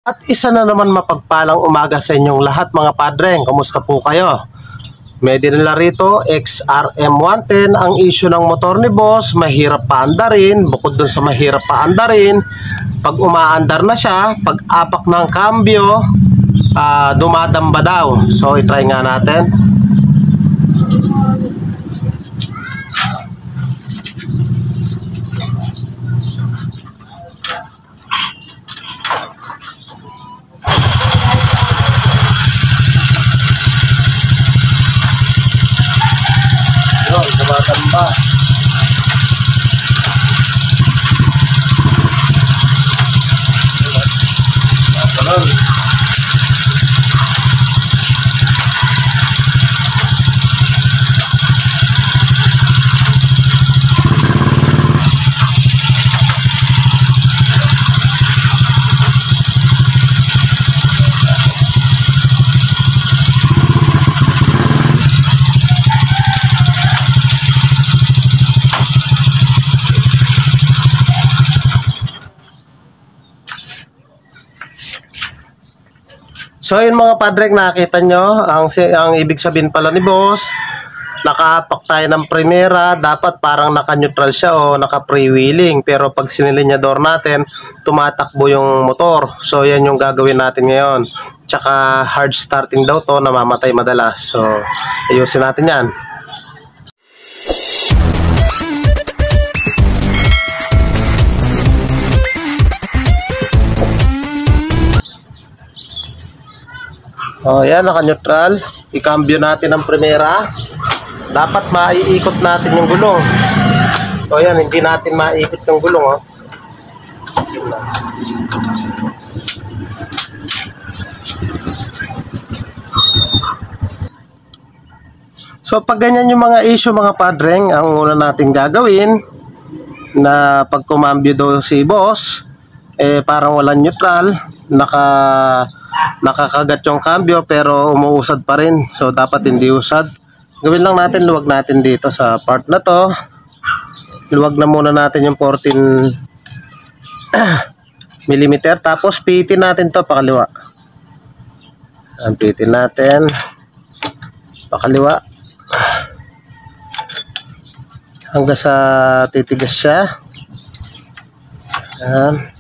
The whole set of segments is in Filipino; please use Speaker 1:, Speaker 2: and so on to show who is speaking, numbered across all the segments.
Speaker 1: At isa na naman mapagpalang umaga sa inyong lahat mga padreng. Kumusta po kayo? May dinala rito, XRM110. Ang issue ng motor ni boss, mahirap paandarin. Bukod dun sa mahirap paandarin, pag umaandar na siya, pag apak ng kambyo, dumadamba daw. So itry nga natin. Tumatamba. So yun mga padreng, nakita nyo ang ibig sabihin pala ni boss, nakaapak tayo ng primera, dapat parang naka-neutral siya o naka-freewheeling, pero pag sinilinyador natin, tumatakbo yung motor. So yan yung gagawin natin ngayon. Tsaka hard starting daw to, namamatay madalas. So ayusin natin yan. Oh, yan, naka-neutral. I-cambio natin ang primera. Dapat maiikot natin yung gulong. Oh, yan, hindi natin maiikot yung gulong, oh. So, pag ganyan yung mga issue, mga padreng, ang una natin gagawin na pag kumambyo daw si boss, parang walang neutral, nakakagat yung cambio pero umuusad pa rin. So dapat hindi usad. Gawin lang natin, luwag natin dito sa part na to. Luwag na muna natin yung 14 mm. Tapos pitin natin to pakaliwa. Pitin natin pakaliwa hanggang sa titigas siya. Yan.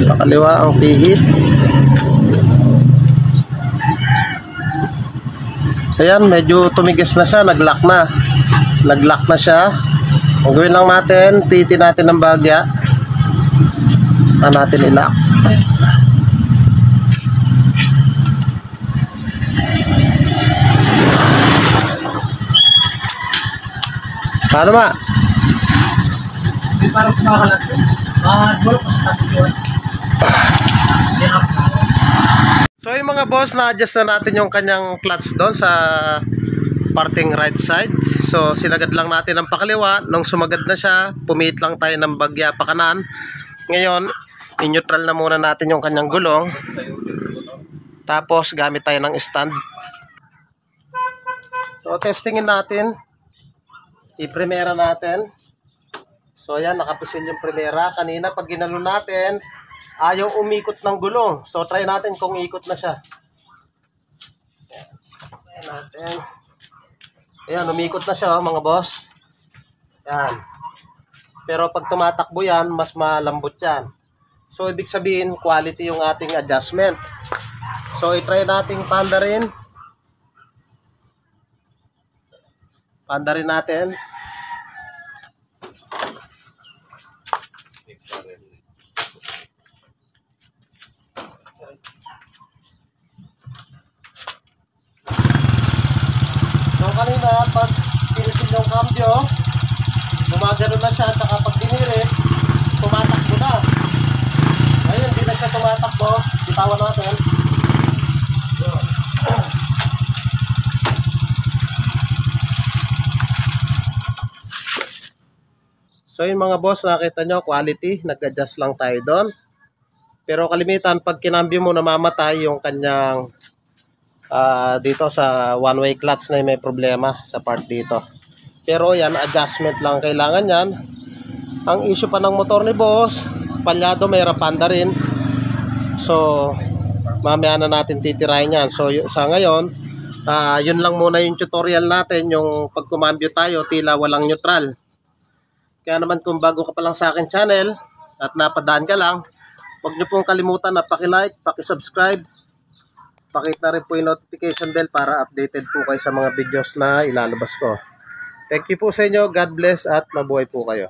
Speaker 1: Pakaliwa ang pihit. Ayan, medyo tumigas na siya, nag-lock na siya. Ang gawin lang natin, pitin natin ng bagya na natin i-lock. Paano ma?
Speaker 2: Parang kumakalas.
Speaker 1: So yung mga boss, na-adjust na natin yung kanyang clutch doon sa parting right side. So sinagad lang natin ang pakaliwa. Nung sumagad na siya, pumihit lang tayo ng bagya pa kanan. Ngayon, in-neutral na muna natin yung kanyang gulong. Tapos gamit tayo ng stand. So testingin natin. I-primera natin. So ayan, nakapisil yung primera. Kanina pag ginalo natin, ayaw umikot ng gulong. So try natin kung ikot na siya. Ayan natin. Ayan, umikot na siya mga boss. Ayan. Pero pag tumatakbo yan, mas malambot yan. So ibig sabihin, quality yung ating adjustment. So i-try natin pandarin. Pandarin natin. So kanina pag pinisil yung cambio, gumagano na siya, at pag dinirit, tumatakbo na. Ngayon hindi na siya tumatakbo, bitawan natin. So yung mga boss, nakita nyo, quality, nag-adjust lang tayo doon. Pero kalimitan, pag kinambyo mo, namamatay yung kanyang dito sa one-way clutch na may problema sa part dito. Pero yan, adjustment lang kailangan yan. Ang issue pa ng motor ni boss, palyado, may rapanda rin. So, mamaya na natin titirahin yan. So, sa ngayon, yun lang muna yung tutorial natin. Yung pag kumambyo tayo, tila walang neutral. Kaya naman kung bago ka pa lang sa akin channel at napadaan ka lang, huwag nyo pong kalimutan na paki-like, paki-subscribe. Pakita na rin po yung notification bell para updated po kayo sa mga videos na ilalabas ko. Thank you po sa inyo. God bless at mabuhay po kayo.